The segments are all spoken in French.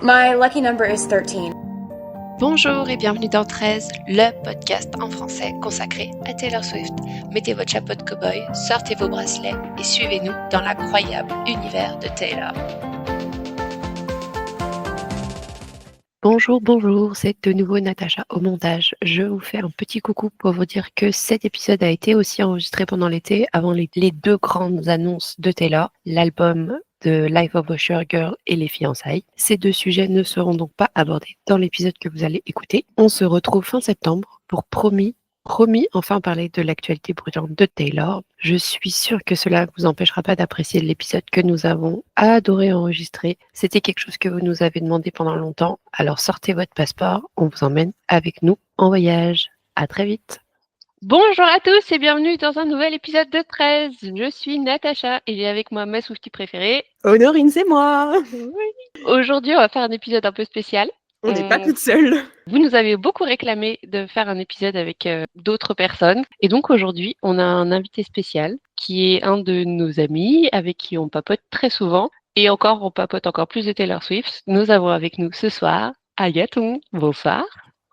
My lucky number is 13. Bonjour et bienvenue dans 13, le podcast en français consacré à Taylor Swift. Mettez votre chapeau de cow-boy, sortez vos bracelets et suivez-nous dans l'incroyable univers de Taylor. Bonjour, c'est de nouveau Natacha au montage. Je vous fais un petit coucou pour vous dire que cet épisode a été aussi enregistré pendant l'été avant les deux grandes annonces de Taylor, l'album de Life of a Showgirl et les fiançailles. Ces deux sujets ne seront donc pas abordés dans l'épisode que vous allez écouter. On se retrouve fin septembre pour promis enfin parler de l'actualité brûlante de Taylor. Je suis sûre que cela ne vous empêchera pas d'apprécier l'épisode que nous avons adoré enregistrer. C'était quelque chose que vous nous avez demandé pendant longtemps. Alors sortez votre passeport, on vous emmène avec nous en voyage. À très vite. Bonjour à tous et bienvenue dans un nouvel épisode de 13. Je suis Natacha et j'ai avec moi ma Swiftie préférée. Honorine, c'est moi. Oui. Aujourd'hui, on va faire un épisode un peu spécial. On n'est pas toute seule. Vous nous avez beaucoup réclamé de faire un épisode avec d'autres personnes. Et donc aujourd'hui, on a un invité spécial qui est un de nos amis avec qui on papote très souvent. Et encore, on papote encore plus de Taylor Swift. Nous avons avec nous ce soir Agathon. Bonsoir.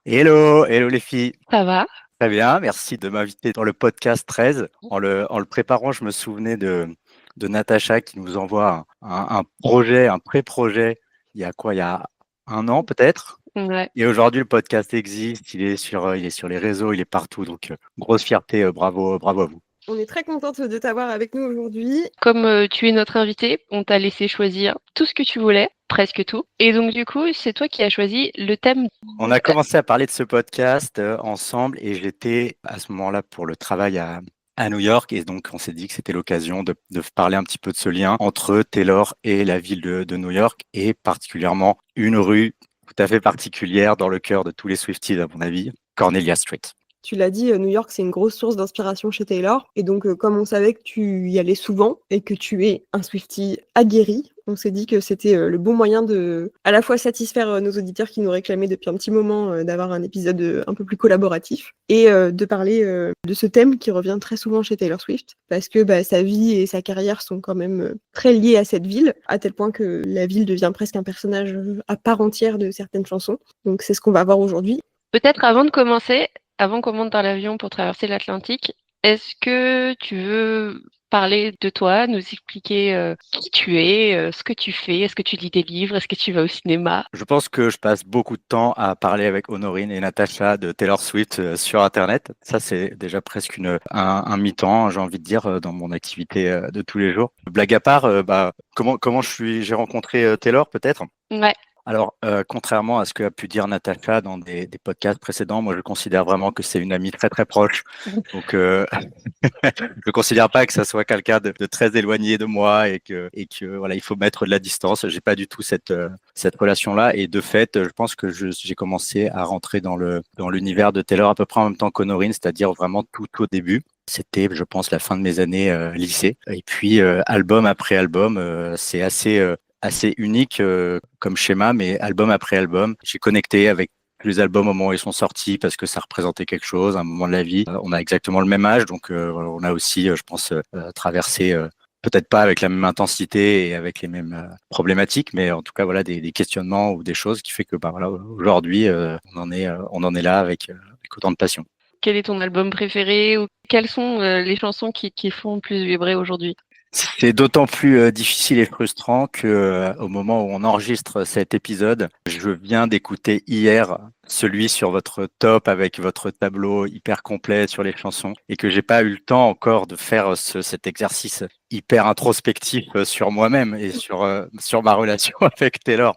Hello les filles. Ça va? Très bien, merci de m'inviter dans le podcast 13. En le préparant, je me souvenais de Natacha qui nous envoie un projet, un pré-projet, il y a un an peut-être. Ouais. Et aujourd'hui, le podcast existe, il est sur les réseaux, il est partout. Donc, grosse fierté, bravo à vous. On est très contente de t'avoir avec nous aujourd'hui. Comme tu es notre invité, on t'a laissé choisir tout ce que tu voulais, presque tout. Et donc du coup, c'est toi qui as choisi le thème. On a commencé à parler de ce podcast ensemble et j'étais à ce moment-là pour le travail à New York et donc on s'est dit que c'était l'occasion de parler un petit peu de ce lien entre Taylor et la ville de New York et particulièrement une rue tout à fait particulière dans le cœur de tous les Swifties à mon avis, Cornelia Street. Tu l'as dit, New York, c'est une grosse source d'inspiration chez Taylor. Et donc, comme on savait que tu y allais souvent et que tu es un Swiftie aguerri, on s'est dit que c'était le bon moyen de à la fois satisfaire nos auditeurs qui nous réclamaient depuis un petit moment d'avoir un épisode un peu plus collaboratif et de parler de ce thème qui revient très souvent chez Taylor Swift parce que sa vie et sa carrière sont quand même très liées à cette ville, à tel point que la ville devient presque un personnage à part entière de certaines chansons. Donc, c'est ce qu'on va voir aujourd'hui. Peut-être avant de commencer, avant qu'on monte dans l'avion pour traverser l'Atlantique, est-ce que tu veux parler de toi, nous expliquer qui tu es, ce que tu fais, est-ce que tu lis des livres, est-ce que tu vas au cinéma? Je pense que je passe beaucoup de temps à parler avec Honorine et Natacha de Taylor Swift sur Internet. Ça, c'est déjà presque un mi-temps, j'ai envie de dire, dans mon activité de tous les jours. Blague à part, comment j'ai rencontré Taylor, peut-être? Ouais. Alors, contrairement à ce qu'a pu dire Natacha dans des podcasts précédents, moi, je considère vraiment que c'est une amie très, très proche. Donc, je considère pas que ça soit quelqu'un de très éloigné de moi et que voilà, il faut mettre de la distance. J'ai pas du tout cette relation-là. Et de fait, je pense que j'ai commencé à rentrer dans l'univers de Taylor à peu près en même temps qu'Honorine, c'est-à-dire vraiment tout au début. C'était, je pense, la fin de mes années lycée. Et puis, album après album, c'est assez unique comme schéma, mais album après album, j'ai connecté avec les albums au moment où ils sont sortis parce que ça représentait quelque chose, un moment de la vie. On a exactement le même âge, donc on a aussi, je pense, traversé, peut-être pas avec la même intensité et avec les mêmes problématiques, mais en tout cas, voilà, des questionnements ou des choses qui fait que, voilà, aujourd'hui, on en est là avec autant de passion. Quel est ton album préféré ou quelles sont les chansons qui font plus vibrer aujourd'hui? C'est d'autant plus difficile et frustrant que au moment où on enregistre cet épisode, je viens d'écouter hier celui sur votre top avec votre tableau hyper complet sur les chansons et que j'ai pas eu le temps encore de faire cet exercice hyper introspectif sur moi-même et sur ma relation avec Taylor.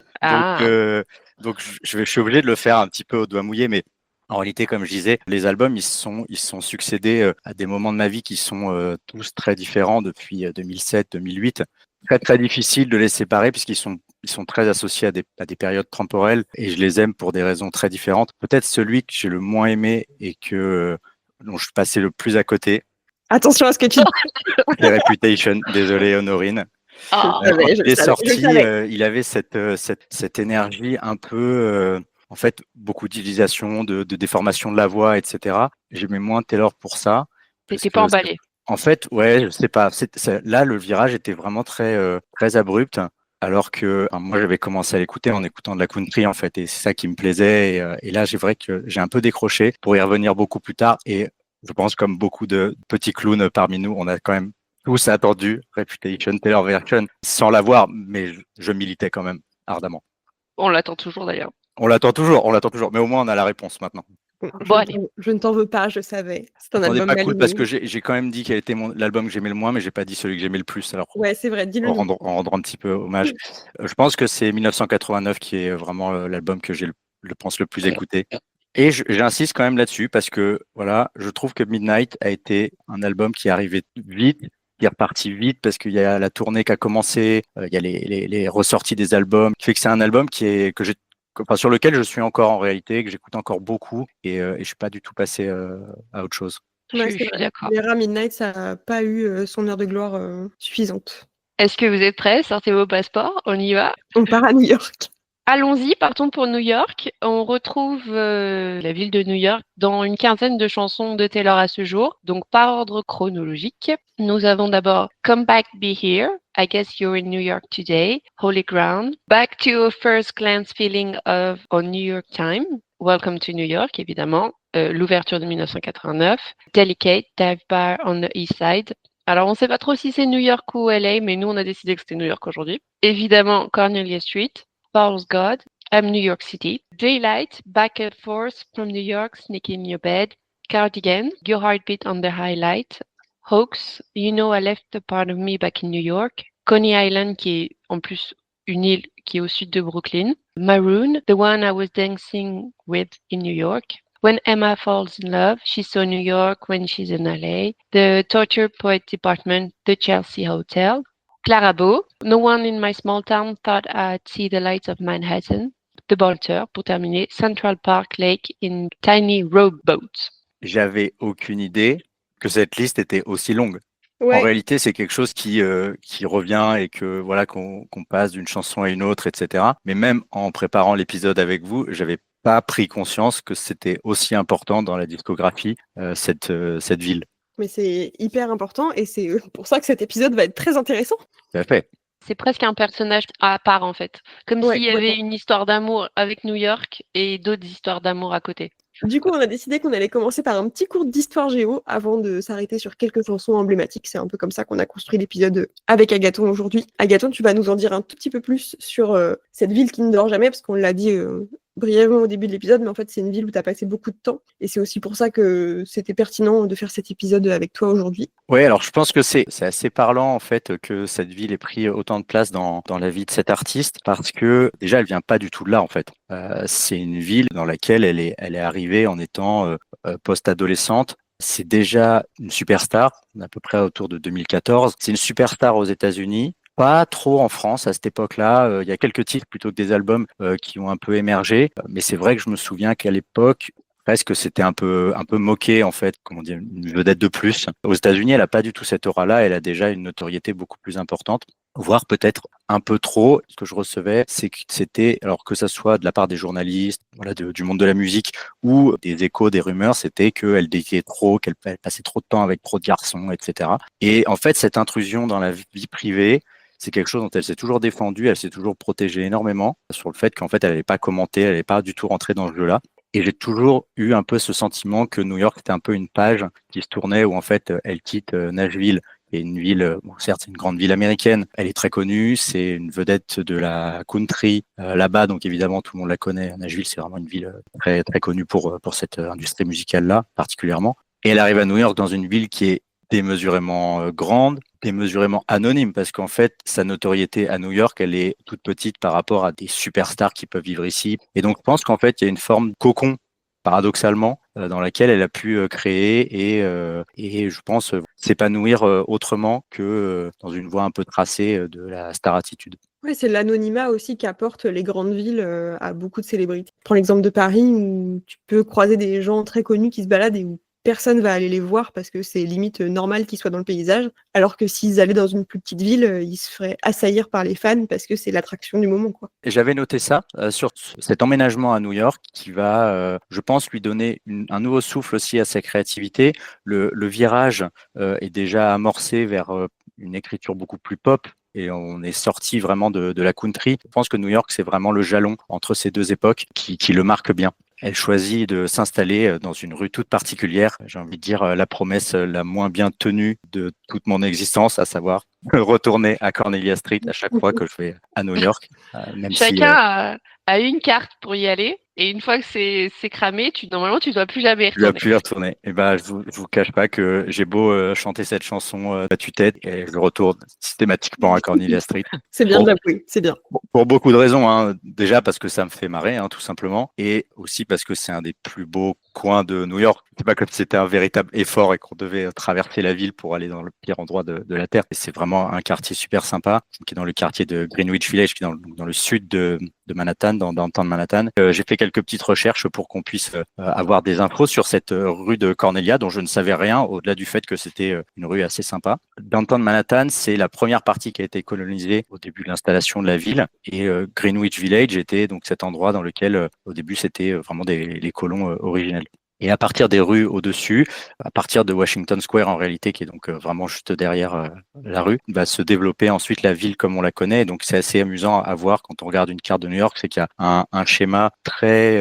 Donc je suis obligé de le faire un petit peu au doigt mouillé, mais en réalité, comme je disais, les albums, ils se sont succédés à des moments de ma vie qui sont tous très différents depuis 2007-2008. Très, très difficile de les séparer puisqu'ils sont très associés à des périodes temporelles et je les aime pour des raisons très différentes. Peut-être celui que j'ai le moins aimé et dont je suis passé le plus à côté. Attention à ce que tu dis. C'est Reputation. Désolé, Honorine. Oh, Quand il est sorti, il avait cette énergie un peu... en fait, beaucoup d'utilisation, de déformation de la voix, etc. J'aimais moins Taylor pour ça. t'étais pas emballé. En fait, ouais, je sais pas. Là, le virage était vraiment très, très abrupt. alors que moi j'avais commencé à l'écouter en écoutant de la country en fait, et c'est ça qui me plaisait. Et là, c'est vrai que j'ai un peu décroché pour y revenir beaucoup plus tard. Et je pense comme beaucoup de petits clowns parmi nous, on a quand même tous attendu Reputation, Taylor Version, sans l'avoir, mais je militais quand même ardemment. On l'attend toujours d'ailleurs. On l'attend toujours, mais au moins on a la réponse maintenant. Bon, allez. Je ne t'en veux pas, je savais. C'est un Attendez, album pas cool mal parce que aimé. j'ai quand même dit quel était l'album que j'aimais le moins, mais j'ai pas dit celui que j'aimais le plus. Alors, Ouais, c'est vrai, dis-le nous. en rendre un petit peu hommage. Je pense que c'est 1989 qui est vraiment l'album que j'ai pense le plus écouté. Et j'insiste quand même là-dessus parce que voilà, je trouve que Midnight a été un album qui est arrivé vite, qui est reparti vite parce qu'il y a la tournée qui a commencé, il y a les ressorties des albums, qui fait que c'est un album sur lequel je suis encore en réalité, que j'écoute encore beaucoup et je suis pas du tout passé à autre chose. Ouais, Je c'est suis vrai. d'accord. Vera Midnight, ça n'a pas eu son heure de gloire suffisante. Est-ce que vous êtes prêts? Sortez vos passeports, on y va. On part à New York. Allons-y, partons pour New York. On retrouve la ville de New York dans une quinzaine de chansons de Taylor à ce jour, donc par ordre chronologique. Nous avons d'abord Come Back Be Here, I Guess You're in New York Today, Holy Ground, Back to a First Glance Feeling of on New York Time, Welcome to New York évidemment, l'ouverture de 1989, Delicate, Dive Bar on the East Side. Alors on ne sait pas trop si c'est New York ou LA, mais nous on a décidé que c'était New York aujourd'hui. Évidemment Cornelia Street, False God, I'm New York City, Daylight, Back and Forth from New York, Sneak in Your Bed, Cardigan, Your Heartbeat on the Highlight, Hoax, You Know I Left a Part of Me Back in New York, Coney Island qui est en plus une île qui est au sud de Brooklyn, Maroon, The One I Was Dancing With in New York, When Emma Falls in Love, She Saw New York When She's in LA, The Torture Poet Department, The Chelsea Hotel, Clara Bow, No One in My Small Town Thought I'd See the Lights of Manhattan, The Bolter, pour terminer, Central Park Lake in Tiny Rowboat. J'avais aucune idée que cette liste était aussi longue. Ouais. En réalité, c'est quelque chose qui revient et que voilà qu'on passe d'une chanson à une autre, etc. Mais même en préparant l'épisode avec vous, j'avais pas pris conscience que c'était aussi important dans la discographie cette ville. Mais c'est hyper important et c'est pour ça que cet épisode va être très intéressant. Tout à fait. C'est presque un personnage à part en fait. Comme Ouais, s'il y avait complètement. une histoire d'amour avec New York et d'autres histoires d'amour à côté. Du coup, on a décidé qu'on allait commencer par un petit cours d'histoire géo avant de s'arrêter sur quelques chansons emblématiques. C'est un peu comme ça qu'on a construit l'épisode avec Agathon aujourd'hui. Agathon, tu vas nous en dire un tout petit peu plus sur cette ville qui ne dort jamais, parce qu'on l'a dit brièvement au début de l'épisode, mais en fait, c'est une ville où tu as passé beaucoup de temps. Et c'est aussi pour ça que c'était pertinent de faire cet épisode avec toi aujourd'hui. Oui, alors je pense que c'est assez parlant en fait que cette ville ait pris autant de place dans la vie de cet artiste parce que déjà elle vient pas du tout de là en fait. C'est une ville dans laquelle elle est arrivée en étant post-adolescente. C'est déjà une superstar, à peu près autour de 2014. C'est une superstar aux États-Unis. Pas trop en France à cette époque-là. Il y a quelques titres plutôt que des albums qui ont un peu émergé. Mais c'est vrai que je me souviens qu'à l'époque, presque c'était un peu moqué en fait, comment dire, une vedette de plus. Aux États-Unis, elle a pas du tout cette aura-là, elle a déjà une notoriété beaucoup plus importante, voire peut-être un peu trop. Ce que je recevais, c'est que c'était, alors que ça soit de la part des journalistes, voilà, du monde de la musique ou des échos, des rumeurs, c'était qu'elle dédiait trop, qu'elle passait trop de temps avec trop de garçons, etc. Et en fait, cette intrusion dans la vie privée, c'est quelque chose dont elle s'est toujours défendue, elle s'est toujours protégée énormément sur le fait qu'en fait, elle n'allait pas commenter, elle n'allait pas du tout rentrer dans ce jeu-là. Et j'ai toujours eu un peu ce sentiment que New York était un peu une page qui se tournait où en fait elle quitte Nashville, qui est une ville, bon, certes c'est une grande ville américaine, elle est très connue, c'est une vedette de la country là-bas, donc évidemment tout le monde la connaît. Nashville c'est vraiment une ville très très connue pour cette industrie musicale là particulièrement. Et elle arrive à New York dans une ville qui est démesurément grande, démesurément anonyme, parce qu'en fait, sa notoriété à New York, elle est toute petite par rapport à des superstars qui peuvent vivre ici. Et donc, je pense qu'en fait, il y a une forme de cocon, paradoxalement, dans laquelle elle a pu créer et je pense s'épanouir autrement que dans une voie un peu tracée de la star attitude. Ouais, c'est l'anonymat aussi qu'apportent les grandes villes à beaucoup de célébrités. Prends l'exemple de Paris où tu peux croiser des gens très connus qui se baladent et où personne va aller les voir parce que c'est limite normal qu'ils soient dans le paysage, alors que s'ils allaient dans une plus petite ville, ils se feraient assaillir par les fans parce que c'est l'attraction du moment, quoi. Et j'avais noté ça sur cet emménagement à New York qui va, je pense, lui donner un nouveau souffle aussi à sa créativité. Le virage est déjà amorcé vers une écriture beaucoup plus pop. et on est sorti vraiment de la country. Je pense que New York, c'est vraiment le jalon entre ces deux époques qui le marque bien. Elle choisit de s'installer dans une rue toute particulière. J'ai envie de dire la promesse la moins bien tenue de toute mon existence, à savoir retourner à Cornelia Street à chaque fois que je vais à New York. Même Chacun a une carte pour y aller. Et une fois que c'est cramé, normalement, tu dois plus jamais y je dois retourner. plus y retourner. Et ben, je vous cache pas que j'ai beau chanter cette chanson à tue-tête et je retourne systématiquement à Cornelia Street. C'est bien Bon. de l'avouer, c'est bien. Pour beaucoup de raisons, hein. Déjà parce que ça me fait marrer, hein, tout simplement, et aussi parce que c'est un des plus beaux coins de New York. C'est pas comme si c'était un véritable effort et qu'on devait traverser la ville pour aller dans le pire endroit de la Terre. Et c'est vraiment un quartier super sympa, qui est dans le quartier de Greenwich Village, qui est dans le sud de Manhattan, dans le temps de Manhattan. J'ai fait quelques petites recherches pour qu'on puisse avoir des infos sur cette rue de Cornelia, dont je ne savais rien, au-delà du fait que c'était une rue assez sympa. Downtown Manhattan, c'est la première partie qui a été colonisée au début de l'installation de la ville. Et Greenwich Village était donc cet endroit dans lequel, au début, c'était vraiment les colons originels. Et à partir des rues au-dessus, à partir de Washington Square en réalité, qui est donc vraiment juste derrière la rue, va se développer ensuite la ville comme on la connaît. Donc c'est assez amusant à voir quand on regarde une carte de New York, c'est qu'il y a un schéma très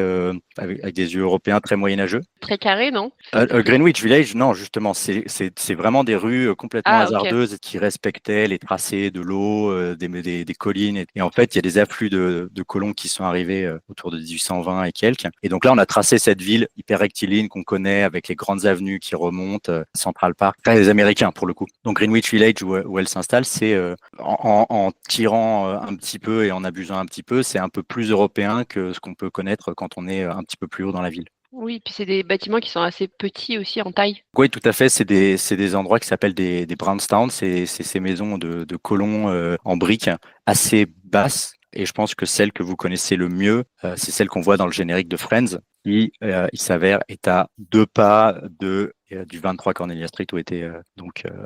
avec des yeux européens très moyenâgeux. Très carré, non? Greenwich Village, non, justement, c'est vraiment des rues complètement hasardeuses qui respectaient les tracés de l'eau, des collines. Et en fait, il y a des afflux de colons qui sont arrivés autour de 1820 et quelques. Et donc là, on a tracé cette ville hyper rectiligne qu'on connaît avec les grandes avenues qui remontent, Central Park, très les Américains pour le coup. Donc Greenwich Village où elle s'installe, c'est en tirant un petit peu et en abusant un petit peu, c'est un peu plus européen que ce qu'on peut connaître quand on est un petit peu plus haut dans la ville. Oui, puis c'est des bâtiments qui sont assez petits aussi en taille. Oui, tout à fait. C'est des endroits qui s'appellent des brownstown. C'est ces maisons de colons en briques assez basses. Et je pense que celle que vous connaissez le mieux, c'est celle qu'on voit dans le générique de Friends, qui, il s'avère, est à 2 pas du 23 Cornelia Street où était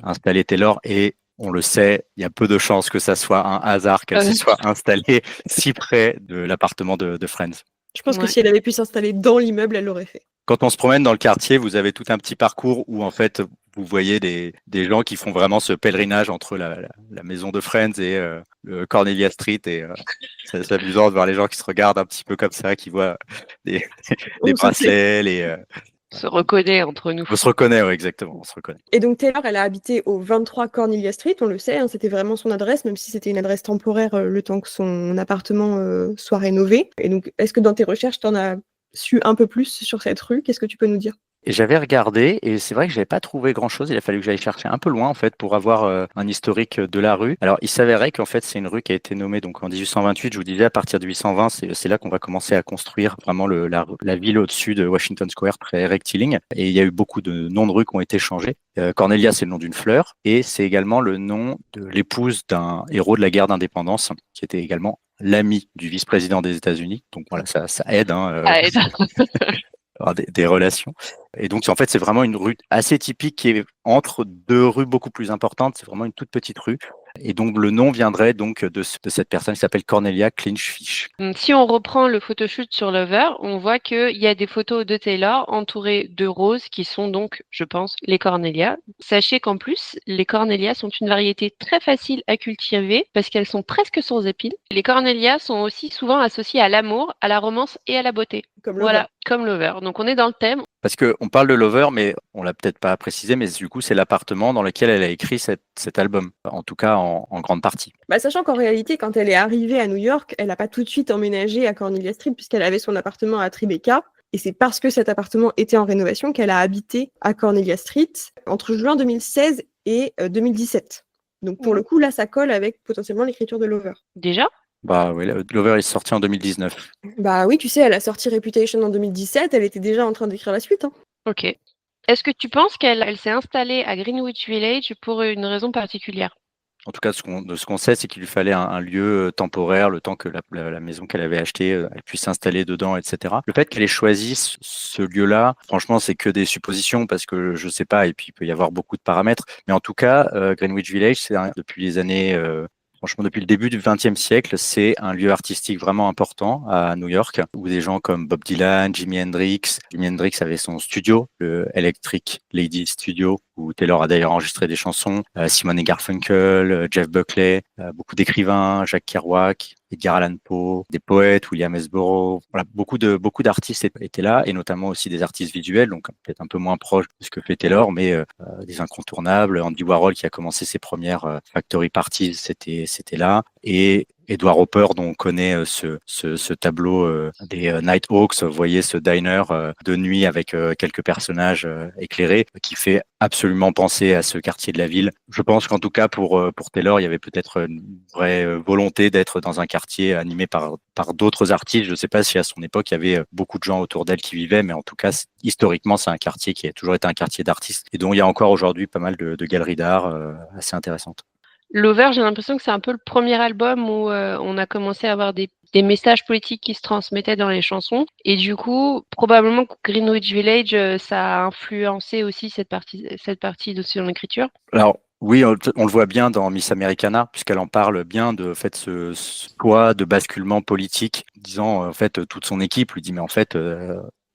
installé Taylor. Et on le sait, il y a peu de chances que ça soit un hasard qu'elle se soit installée si près de l'appartement de Friends. Je pense que si elle avait pu s'installer dans l'immeuble, elle l'aurait fait. Quand on se promène dans le quartier, vous avez tout un petit parcours où en fait vous voyez des gens qui font vraiment ce pèlerinage entre la maison de Friends et le Cornelia Street, et c'est amusant de voir les gens qui se regardent un petit peu comme ça, qui voient les bracelets, On se reconnaît entre nous. On se reconnaît, oui, exactement, on se reconnaît. Et donc Taylor, elle a habité au 23 Cornelia Street, on le sait, hein, c'était vraiment son adresse, même si c'était une adresse temporaire le temps que son appartement soit rénové. Et donc, est-ce que dans tes recherches, tu en as su un peu plus sur cette rue? Qu'est-ce que tu peux nous dire? Et j'avais regardé et c'est vrai que j'avais pas trouvé grand-chose. Il a fallu que j'aille chercher un peu loin en fait pour avoir un historique de la rue. Alors il s'avérait qu'en fait c'est une rue qui a été nommée donc en 1828. Je vous disais à partir de 1820, c'est là qu'on va commencer à construire vraiment la ville au-dessus de Washington Square, très rectiligne. Et il y a eu beaucoup de noms de rues qui ont été changés. Cornelia, c'est le nom d'une fleur et c'est également le nom de l'épouse d'un héros de la guerre d'indépendance qui était également l'ami du vice-président des États-Unis. Donc voilà, ça aide. Ça aide. Des relations. Et donc, en fait, c'est vraiment une rue assez typique qui est entre deux rues beaucoup plus importantes. C'est vraiment une toute petite rue. Et donc, le nom viendrait donc de cette personne qui s'appelle Cornelia Clinchfish. Si on reprend le photoshoot sur Lover, on voit qu'il y a des photos de Taylor entourées de roses qui sont donc, je pense, les Cornelia. Sachez qu'en plus, les Cornelia sont une variété très facile à cultiver parce qu'elles sont presque sans épines. Les Cornelia sont aussi souvent associées à l'amour, à la romance et à la beauté. Comme Lover. Voilà, comme Lover. Donc on est dans le thème. Parce qu'on parle de Lover, mais on l'a peut-être pas précisé, mais du coup, c'est l'appartement dans lequel elle a écrit cet album, en tout cas en grande partie. Bah, sachant qu'en réalité, quand elle est arrivée à New York, elle n'a pas tout de suite emménagé à Cornelia Street puisqu'elle avait son appartement à Tribeca. Et c'est parce que cet appartement était en rénovation qu'elle a habité à Cornelia Street entre juin 2016 et 2017. Donc pour le coup, là, ça colle avec potentiellement l'écriture de Lover. Déjà ? Bah oui, Lover est sorti en 2019. Bah oui, tu sais, elle a sorti Reputation en 2017, elle était déjà en train d'écrire la suite. Hein. Ok. Est-ce que tu penses qu'elle s'est installée à Greenwich Village pour une raison particulière ? En tout cas, de ce qu'on sait, c'est qu'il lui fallait un lieu temporaire, le temps que la maison qu'elle avait achetée, elle puisse s'installer dedans, etc. Le fait qu'elle ait choisi ce lieu-là, franchement, c'est que des suppositions parce que je sais pas, et puis il peut y avoir beaucoup de paramètres. Mais en tout cas, Greenwich Village, c'est depuis les années franchement, depuis le début du XXe siècle, c'est un lieu artistique vraiment important à New York, où des gens comme Bob Dylan, Jimi Hendrix. Jimi Hendrix avait son studio, le Electric Lady Studio, où Taylor a d'ailleurs enregistré des chansons. Simon et Garfunkel, Jeff Buckley, beaucoup d'écrivains, Jack Kerouac, Edgar Allan Poe, des poètes, William S. Burroughs. Voilà, beaucoup d'artistes étaient là, et notamment aussi des artistes visuels, donc peut-être un peu moins proches de ce que fait Taylor, mais des incontournables. Andy Warhol, qui a commencé ses premières factory parties, c'était là. Et Edward Hopper, dont on connaît ce tableau des Nighthawks, vous voyez ce diner de nuit avec quelques personnages éclairés, qui fait absolument penser à ce quartier de la ville. Je pense qu'en tout cas pour Taylor, il y avait peut-être une vraie volonté d'être dans un quartier animé par d'autres artistes. Je ne sais pas si à son époque il y avait beaucoup de gens autour d'elle qui vivaient, mais en tout cas historiquement c'est un quartier qui a toujours été un quartier d'artistes et dont il y a encore aujourd'hui pas mal de galeries d'art assez intéressantes. Lover, j'ai l'impression que c'est un peu le premier album où on a commencé à avoir des messages politiques qui se transmettaient dans les chansons. Et du coup, probablement que Greenwich Village, ça a influencé aussi cette partie de son écriture. Alors, oui, on le voit bien dans Miss Americana, puisqu'elle en parle bien de fait ce poids de basculement politique, disant en fait toute son équipe lui dit mais en fait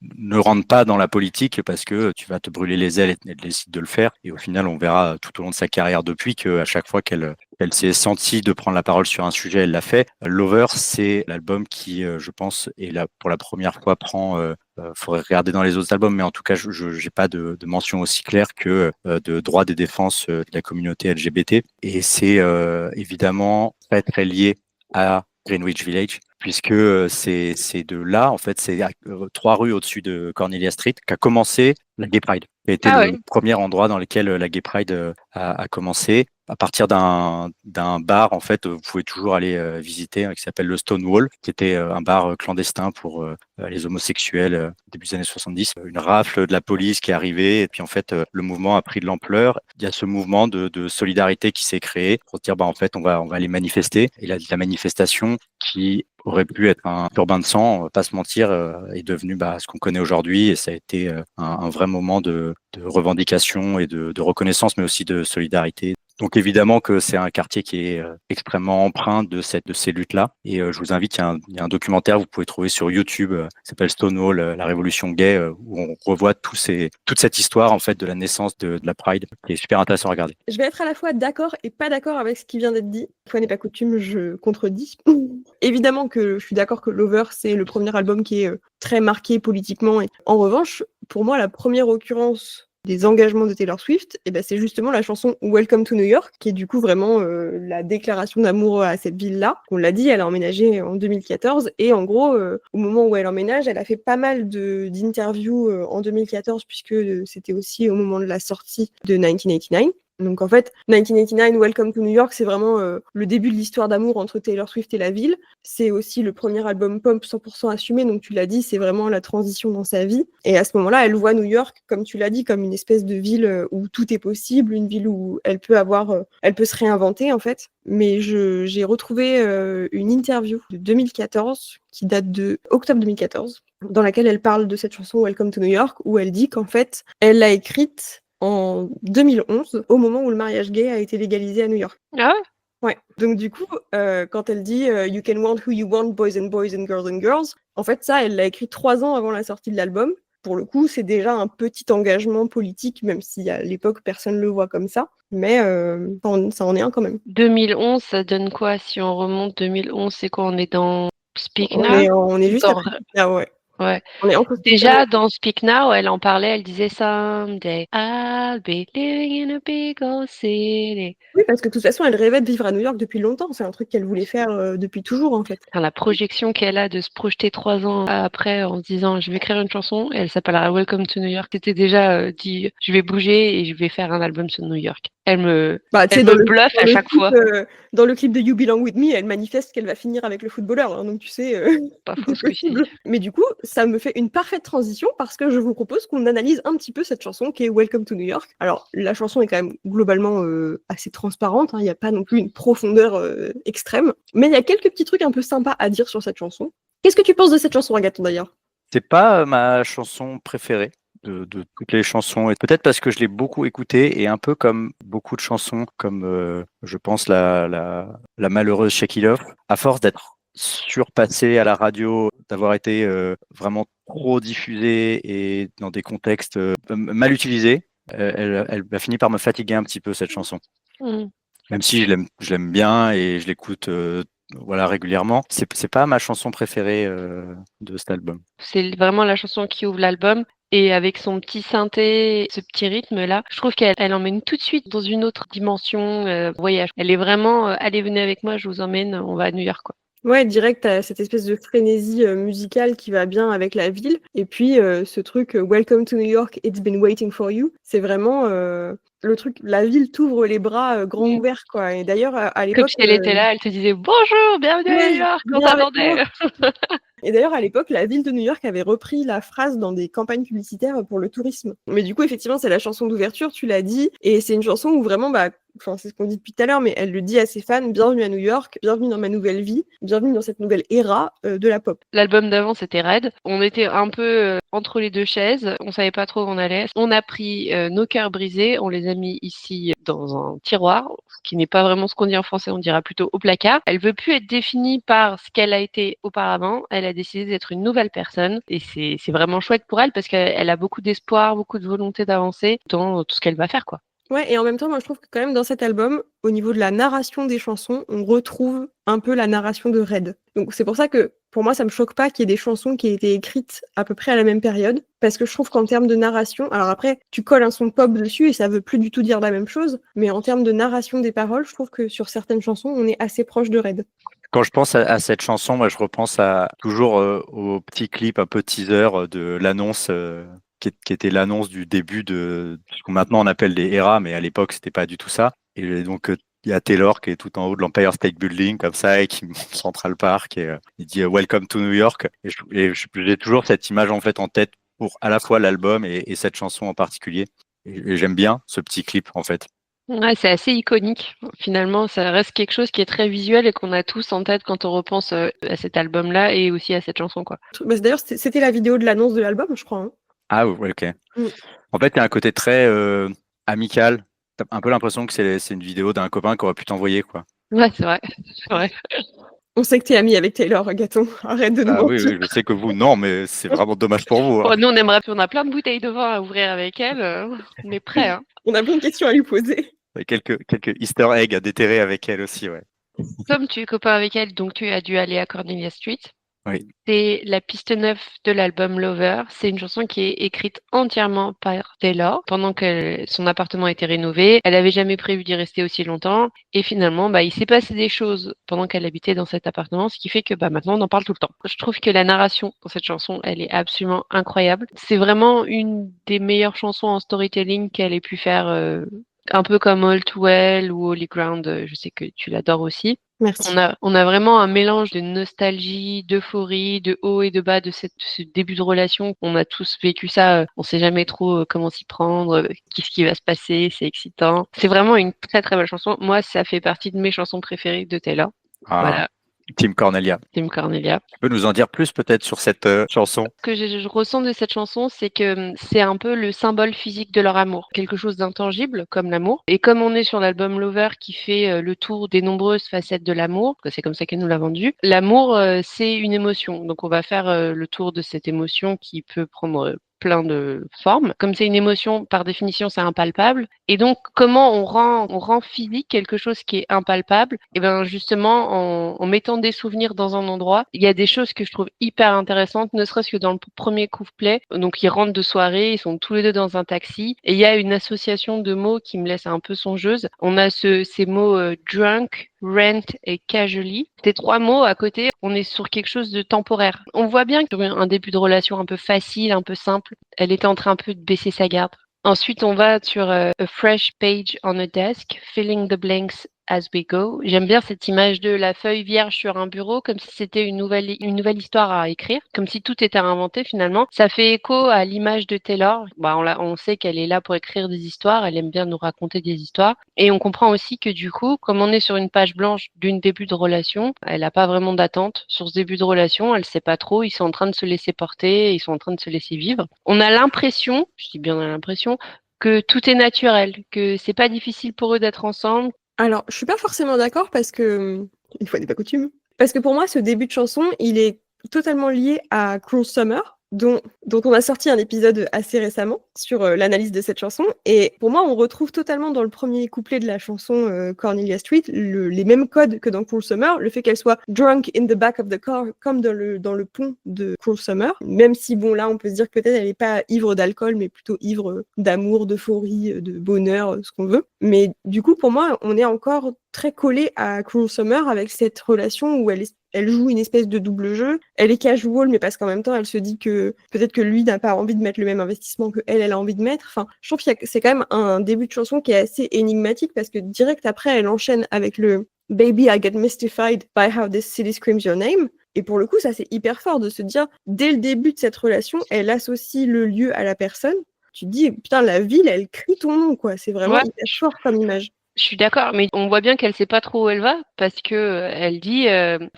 ne rentre pas dans la politique parce que tu vas te brûler les ailes et elle décide de le faire. Et au final, on verra tout au long de sa carrière depuis qu'à chaque fois qu'elle s'est sentie de prendre la parole sur un sujet, elle l'a fait. Lover, c'est l'album qui, je pense, pour la première fois prend faudrait regarder dans les autres albums, mais en tout cas, je n'ai pas de mention aussi claire que de droit des défenses de la communauté LGBT. Et c'est évidemment très, très lié à Greenwich Village, puisque c'est de là, en fait, c'est 3 rues au-dessus de Cornelia Street qu'a commencé la Gay Pride, qui a été le premier endroit dans lequel la Gay Pride a commencé. À partir d'un bar, en fait, vous pouvez toujours aller visiter, qui s'appelle le Stonewall, qui était un bar clandestin pour les homosexuels début des années 70. Une rafle de la police qui est arrivée, et puis en fait, le mouvement a pris de l'ampleur. Il y a ce mouvement de solidarité qui s'est créé pour dire, en fait, on va aller manifester. Et la manifestation qui aurait pu être un turbin de sang, on va pas se mentir, est devenu ce qu'on connaît aujourd'hui, et ça a été un vrai moment de revendication et de reconnaissance, mais aussi de solidarité. Donc évidemment que c'est un quartier qui est extrêmement empreint de ces luttes-là. Et je vous invite, il y a un documentaire que vous pouvez trouver sur YouTube, qui s'appelle Stonewall, la révolution gay, où on revoit toute cette histoire en fait de la naissance de la Pride, qui est super intéressant à regarder. Je vais être à la fois d'accord et pas d'accord avec ce qui vient d'être dit. Une fois n'est pas coutume, je contredis. Évidemment que je suis d'accord que Lover, c'est le premier album qui est très marqué politiquement. En revanche, pour moi, la première occurrence des engagements de Taylor Swift, c'est justement la chanson Welcome to New York, qui est du coup vraiment la déclaration d'amour à cette ville-là. On l'a dit, elle a emménagé en 2014, et en gros, au moment où elle emménage, elle a fait pas mal d'interviews en 2014, puisque c'était aussi au moment de la sortie de 1989. Donc en fait, 1989, Welcome to New York, c'est vraiment le début de l'histoire d'amour entre Taylor Swift et la ville. C'est aussi le premier album pop 100% assumé, donc tu l'as dit, c'est vraiment la transition dans sa vie. Et à ce moment-là, elle voit New York, comme tu l'as dit, comme une espèce de ville où tout est possible, une ville où elle peut se réinventer en fait. Mais j'ai retrouvé une interview de 2014 qui date de octobre 2014, dans laquelle elle parle de cette chanson Welcome to New York, où elle dit qu'en fait, elle l'a écrite en 2011, au moment où le mariage gay a été légalisé à New York. Ah ouais? Ouais. Donc du coup, quand elle dit You can want who you want, boys and girls and girls, en fait ça, elle l'a écrit 3 ans avant la sortie de l'album. Pour le coup, c'est déjà un petit engagement politique, même si à l'époque, personne ne le voit comme ça. Mais ça en est un quand même. 2011, ça donne quoi? Si on remonte 2011, c'est quoi? On est dans Speak Now? On est juste après Speak Now, ouais. Ouais. Déjà, dans Speak Now, elle en parlait, elle disait Someday I'll be living in a big old city. Oui, parce que de toute façon, elle rêvait de vivre à New York depuis longtemps. C'est un truc qu'elle voulait faire depuis toujours, en fait. La projection qu'elle a de se projeter 3 ans après en se disant je vais écrire une chanson, et elle s'appellera Welcome to New York. C'était déjà dit je vais bouger et je vais faire un album sur New York. Elle me bluffe à chaque fois. Dans le clip de You Belong With Me, elle manifeste qu'elle va finir avec le footballeur. Hein, donc tu sais, pas faux ce que je dis. Mais du coup, ça me fait une parfaite transition parce que je vous propose qu'on analyse un petit peu cette chanson qui est Welcome to New York. Alors, la chanson est quand même globalement assez transparente. Il n'y a pas non plus une profondeur extrême. Mais il y a quelques petits trucs un peu sympas à dire sur cette chanson. Qu'est-ce que tu penses de cette chanson, Agathon, d'ailleurs ? C'est pas ma chanson préférée de toutes les chansons. Et peut-être parce que je l'ai beaucoup écouté et un peu comme beaucoup de chansons, comme je pense la malheureuse Shake It Off, à force d'être surpassée à la radio, d'avoir été vraiment trop diffusée et dans des contextes mal utilisés, elle a fini par me fatiguer un petit peu cette chanson. Mmh. Même si je l'aime bien et je l'écoute voilà, régulièrement, c'est pas ma chanson préférée de cet album. C'est vraiment la chanson qui ouvre l'album et avec son petit synthé, ce petit rythme-là, je trouve qu'elle emmène tout de suite dans une autre dimension, voyage. Elle est vraiment, «Allez, venez avec moi, je vous emmène, on va à New York», quoi. Ouais, direct, tu cette espèce de frénésie, musicale qui va bien avec la ville et puis, ce truc, «Welcome to New York, it's been waiting for you», c'est vraiment, le truc la ville t'ouvre les bras, grands Mmh. ouverts, quoi et d'ailleurs, à Comme l'époque, si elle était là, elle te disait: «Bonjour, bienvenue à New ouais, York, on viens avec moi. t'attendait». Et d'ailleurs, à l'époque, la ville de New York avait repris la phrase dans des campagnes publicitaires pour le tourisme. Mais du coup, effectivement, c'est la chanson d'ouverture, tu l'as dit, et c'est une chanson où vraiment, bah, enfin, c'est ce qu'on dit depuis tout à l'heure, mais elle le dit à ses fans: «Bienvenue à New York, bienvenue dans ma nouvelle vie, bienvenue dans cette nouvelle ère de la pop». L'album d'avant, c'était Red. On était un peu entre les deux chaises. On savait pas trop où on allait. On a pris nos cœurs brisés, on les a mis ici dans un tiroir, ce qui n'est pas vraiment ce qu'on dit en français, on dira plutôt au placard. Elle veut plus être définie par ce qu'elle a été auparavant. Elle a décidé d'être une nouvelle personne et c'est vraiment chouette pour elle parce qu'elle a beaucoup d'espoir, beaucoup de volonté d'avancer dans tout ce qu'elle va faire, quoi. Ouais, et en même temps, moi, je trouve que quand même dans cet album, au niveau de la narration des chansons, on retrouve un peu la narration de Red. Donc c'est pour ça que, pour moi, ça me choque pas qu'il y ait des chansons qui aient été écrites à peu près à la même période, parce que je trouve qu'en termes de narration, alors après, tu colles un son pop dessus et ça veut plus du tout dire la même chose, mais en termes de narration des paroles, je trouve que sur certaines chansons, on est assez proche de Red. Quand je pense à cette chanson, moi, je repense toujours au petit clip un peu teaser de l'annonce qui était l'annonce du début de ce qu'on maintenant on appelle les ERA, mais à l'époque, c'était pas du tout ça. Et donc, il y a Taylor qui est tout en haut de l'Empire State Building, comme ça, et qui monte Central Park, et il dit Welcome to New York. J'ai toujours cette image en fait en tête pour à la fois l'album et cette chanson en particulier. Et j'aime bien ce petit clip, en fait. Ouais, c'est assez iconique. Finalement, ça reste quelque chose qui est très visuel et qu'on a tous en tête quand on repense à cet album-là et aussi à cette chanson, quoi. Bah, d'ailleurs, c'était la vidéo de l'annonce de l'album, je crois, hein. Ah, ouais, ok. Mm. En fait, il y a un côté très amical. T'as un peu l'impression que c'est une vidéo d'un copain qui aurait pu t'envoyer, quoi. Ouais, c'est vrai. C'est vrai. On sait que t'es ami avec Taylor, Gaton. Arrête de nous Ah oui, mentir. oui, je sais que vous, non, mais c'est vraiment dommage pour vous, hein. Bon, nous, on a plein de bouteilles de vin à ouvrir avec elle. On est prêts, hein. On a plein de questions à lui poser. Et quelques Easter eggs à déterrer avec elle aussi, ouais. Comme tu es copain avec elle, donc tu as dû aller à Cornelia Street. Oui. C'est la piste 9 de l'album Lover. C'est une chanson qui est écrite entièrement par Taylor pendant que son appartement a été rénové. Elle avait jamais prévu d'y rester aussi longtemps. Et finalement, bah, il s'est passé des choses pendant qu'elle habitait dans cet appartement, ce qui fait que bah, maintenant on en parle tout le temps. Je trouve que la narration dans cette chanson, elle est absolument incroyable. C'est vraiment une des meilleures chansons en storytelling qu'elle ait pu faire, un peu comme All Too Well ou Holy Ground. Je sais que tu l'adores aussi. Merci. On a vraiment un mélange de nostalgie, d'euphorie, de haut et de bas de ce début de relation. On a tous vécu ça. On sait jamais trop comment s'y prendre, qu'est-ce qui va se passer. C'est excitant. C'est vraiment une très très belle chanson. Moi, ça fait partie de mes chansons préférées de Taylor. Ah, Voilà, Team Cornelia. Tim Cornelia. Tu peux nous en dire plus peut-être sur cette chanson? Ce que je ressens de cette chanson, c'est que c'est un peu le symbole physique de leur amour, quelque chose d'intangible comme l'amour. Et comme on est sur l'album Lover qui fait le tour des nombreuses facettes de l'amour, que c'est comme ça qu'elle nous l'a vendu, l'amour c'est une émotion. Donc on va faire le tour de cette émotion qui peut prendre plein de formes. Comme c'est une émotion, par définition, c'est impalpable. Et donc, comment on rend physique quelque chose qui est impalpable? Et ben, justement, en mettant des souvenirs dans un endroit, il y a des choses que je trouve hyper intéressantes, ne serait-ce que dans le premier couplet. Donc, ils rentrent de soirée, ils sont tous les deux dans un taxi, et il y a une association de mots qui me laisse un peu songeuse. On a ces mots drunk, rent et casually. Ces trois mots à côté, on est sur quelque chose de temporaire. On voit bien que un début de relation un peu facile, un peu simple. Elle était en train un peu de baisser sa garde. Ensuite, on va sur a fresh page on a desk, filling the blanks as we go. J'aime bien cette image de la feuille vierge sur un bureau, comme si c'était une nouvelle histoire à écrire, comme si tout était inventé finalement. Ça fait écho à l'image de Taylor. On sait qu'elle est là pour écrire des histoires, elle aime bien nous raconter des histoires. Et on comprend aussi que du coup, comme on est sur une page blanche d'une début de relation, elle n'a pas vraiment d'attente sur ce début de relation, elle sait pas trop, ils sont en train de se laisser porter, ils sont en train de se laisser vivre. On a l'impression, je dis bien on a l'impression, que tout est naturel, que c'est pas difficile pour eux d'être ensemble. Alors, je suis pas forcément d'accord parce que, une fois n'est pas coutume, parce que pour moi, ce début de chanson, il est totalement lié à Cruel Summer, dont on a sorti un épisode assez récemment sur l'analyse de cette chanson. Et pour moi, on retrouve totalement dans le premier couplet de la chanson Cornelia Street les mêmes codes que dans Cruel Summer, le fait qu'elle soit drunk in the back of the car, comme dans le pont de Cruel Summer. Même si, bon, là, on peut se dire que peut-être elle n'est pas ivre d'alcool, mais plutôt ivre d'amour, d'euphorie, de bonheur, ce qu'on veut. Mais du coup, pour moi, on est encore très collé à Cruel Summer avec cette relation où elle joue une espèce de double jeu. Elle est casual, mais parce qu'en même temps, elle se dit que peut-être que lui n'a pas envie de mettre le même investissement que elle a envie de mettre. Enfin, je trouve que c'est quand même un début de chanson qui est assez énigmatique parce que direct après, elle enchaîne avec le Baby, I get mystified by how this city screams your name. Et pour le coup, ça, c'est hyper fort de se dire, dès le début de cette relation, elle associe le lieu à la personne. Tu te dis, putain, la ville, elle crie ton nom, quoi. C'est vraiment hyper fort comme image. Je suis d'accord, mais on voit bien qu'elle sait pas trop où elle va parce que elle dit,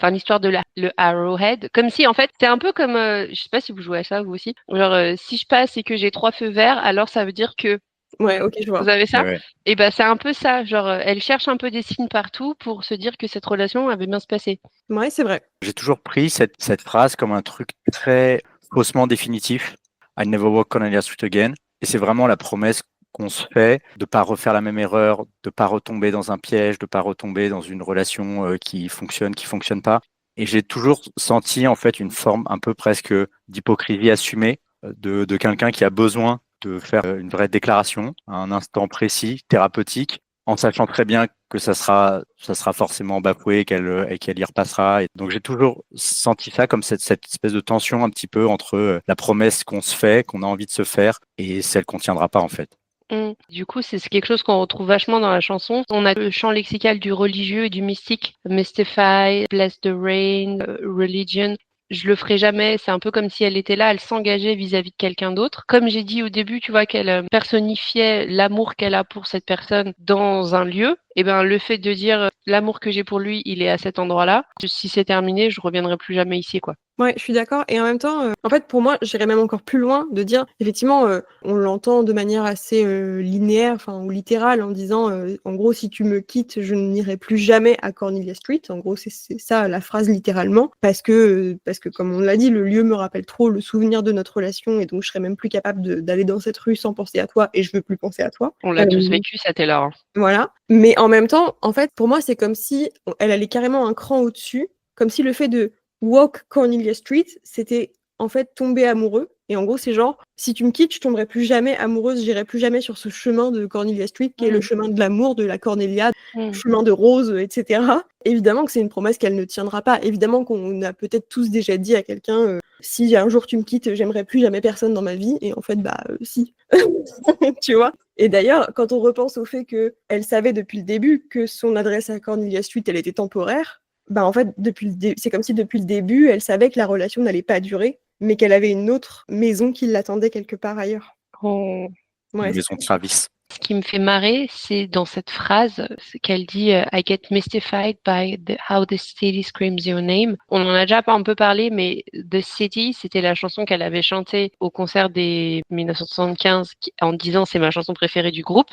l'histoire de le Arrowhead, comme si en fait c'est un peu comme, je sais pas si vous jouez à ça vous aussi, genre si je passe et que j'ai 3 feux verts, alors ça veut dire que. Ouais, ok, je vois. Vous avez ça? Ouais. Et ben c'est un peu ça, genre elle cherche un peu des signes partout pour se dire que cette relation avait bien se passer. Ouais, c'est vrai. J'ai toujours pris cette phrase comme un truc très faussement définitif. I never walk Cornelia Street again. Et c'est vraiment la promesse qu'on se fait de pas refaire la même erreur, de pas retomber dans un piège, de pas retomber dans une relation qui fonctionne pas. Et j'ai toujours senti en fait une forme un peu presque d'hypocrisie assumée de quelqu'un qui a besoin de faire une vraie déclaration à un instant précis, thérapeutique, en sachant très bien que ça sera forcément bafoué et qu'elle y repassera. Et donc j'ai toujours senti ça comme cette espèce de tension un petit peu entre la promesse qu'on se fait, qu'on a envie de se faire, et celle qu'on tiendra pas en fait. Du coup, c'est quelque chose qu'on retrouve vachement dans la chanson. On a le champ lexical du religieux et du mystique. Mystify, Bless the Rain, Religion. Je le ferai jamais. C'est un peu comme si elle était là, elle s'engageait vis-à-vis de quelqu'un d'autre. Comme j'ai dit au début, tu vois, qu'elle personnifiait l'amour qu'elle a pour cette personne dans un lieu. Et ben, le fait de dire l'amour que j'ai pour lui, il est à cet endroit-là. Si c'est terminé, je reviendrai plus jamais ici, quoi. Ouais, je suis d'accord. Et en même temps, en fait, pour moi, j'irais même encore plus loin de dire, effectivement, on l'entend de manière assez linéaire, enfin, ou littérale, en disant, en gros, si tu me quittes, je n'irai plus jamais à Cornelia Street. En gros, c'est ça la phrase littéralement, parce que, comme on l'a dit, le lieu me rappelle trop le souvenir de notre relation, et donc je serais même plus capable d'aller dans cette rue sans penser à toi, et je veux plus penser à toi. On l'a tous vécu, ça t'est là. Voilà. Mais en même temps, en fait, pour moi, c'est comme si elle allait carrément un cran au-dessus, comme si le fait de walk Cornelia Street, c'était en fait tomber amoureux. Et en gros, c'est genre, si tu me quittes, je tomberai plus jamais amoureuse, j'irai plus jamais sur ce chemin de Cornelia Street, qui est le chemin de l'amour, de la Cornelia, chemin de rose, etc. Évidemment que c'est une promesse qu'elle ne tiendra pas. Évidemment qu'on a peut-être tous déjà dit à quelqu'un, si un jour tu me quittes, j'aimerais plus jamais personne dans ma vie. Et en fait, si. Tu vois. Et d'ailleurs, quand on repense au fait qu'elle savait depuis le début que son adresse à Cornelia Street, elle était temporaire, en fait, c'est comme si depuis le début, elle savait que la relation n'allait pas durer, mais qu'elle avait une autre maison qui l'attendait quelque part ailleurs. Ouais, Une maison de Travis. Ce qui me fait marrer, c'est dans cette phrase qu'elle dit I get mystified by how the city screams your name. On en a déjà un peu parlé, mais The City, c'était la chanson qu'elle avait chantée au concert des 1975 en disant c'est ma chanson préférée du groupe.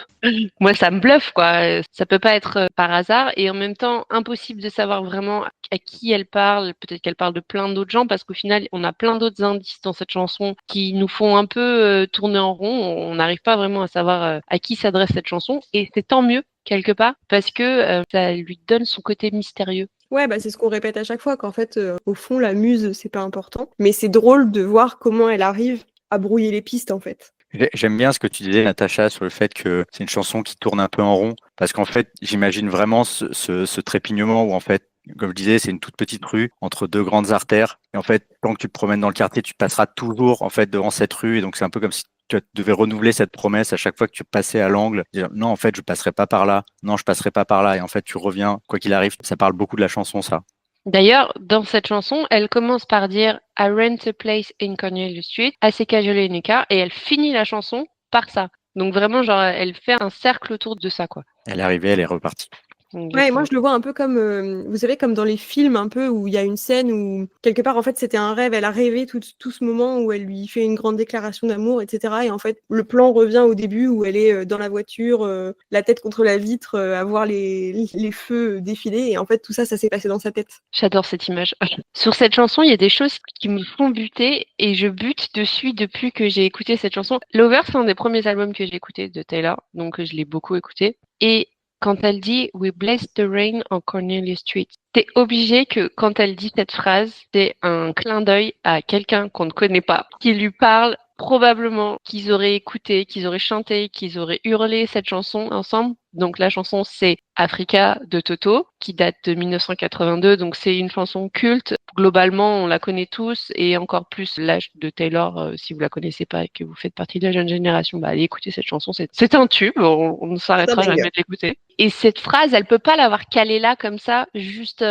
Moi, ça me bluffe, quoi. Ça peut pas être par hasard et en même temps impossible de savoir vraiment à qui elle parle. Peut-être qu'elle parle de plein d'autres gens parce qu'au final, on a plein d'autres indices dans cette chanson qui nous font un peu tourner en rond. On n'arrive pas vraiment à savoir à qui s'adresse cette chanson et c'est tant mieux quelque part parce que ça lui donne son côté mystérieux. Ouais, c'est ce qu'on répète à chaque fois, qu'en fait, au fond, la muse, c'est pas important. Mais c'est drôle de voir comment elle arrive à brouiller les pistes, en fait. J'aime bien ce que tu disais, Natacha, sur le fait que c'est une chanson qui tourne un peu en rond, parce qu'en fait, j'imagine vraiment ce trépignement où, en fait, comme je disais, c'est une toute petite rue entre deux grandes artères. Et en fait, quand tu te promènes dans le quartier, tu passeras toujours, en fait, devant cette rue. Et donc, c'est un peu comme si tu devais renouveler cette promesse à chaque fois que tu passais à l'angle, dire non, en fait, je passerai pas par là, non, je passerai pas par là, et en fait, tu reviens, quoi qu'il arrive, ça parle beaucoup de la chanson, ça. D'ailleurs, dans cette chanson, elle commence par dire I rent a place in Cornelius Street, I see casually in a car, et elle finit la chanson par ça. Donc vraiment, genre, elle fait un cercle autour de ça, quoi. Elle est arrivée, elle est repartie. Ouais, moi je le vois un peu comme, vous savez, comme dans les films un peu où il y a une scène où quelque part en fait c'était un rêve, elle a rêvé tout ce moment où elle lui fait une grande déclaration d'amour, etc. Et en fait le plan revient au début où elle est dans la voiture, la tête contre la vitre, à voir les feux défiler et en fait tout ça, ça s'est passé dans sa tête. J'adore cette image. Sur cette chanson, il y a des choses qui me font buter et je bute dessus depuis que j'ai écouté cette chanson. Lover, c'est un des premiers albums que j'ai écouté de Taylor, donc je l'ai beaucoup écouté. Et quand elle dit We bless the rain on Cornelius Street, t'es obligé que quand elle dit cette phrase, c'est un clin d'œil à quelqu'un qu'on ne connaît pas, qui lui parle probablement qu'ils auraient écouté, qu'ils auraient chanté, qu'ils auraient hurlé cette chanson ensemble. Donc la chanson c'est Africa de Toto, qui date de 1982, donc c'est une chanson culte. Globalement, on la connaît tous et encore plus l'âge de Taylor, si vous la connaissez pas et que vous faites partie de la jeune génération, allez écouter cette chanson, c'est un tube, on ne s'arrêtera jamais de l'écouter. Et cette phrase, elle peut pas l'avoir calée là comme ça, juste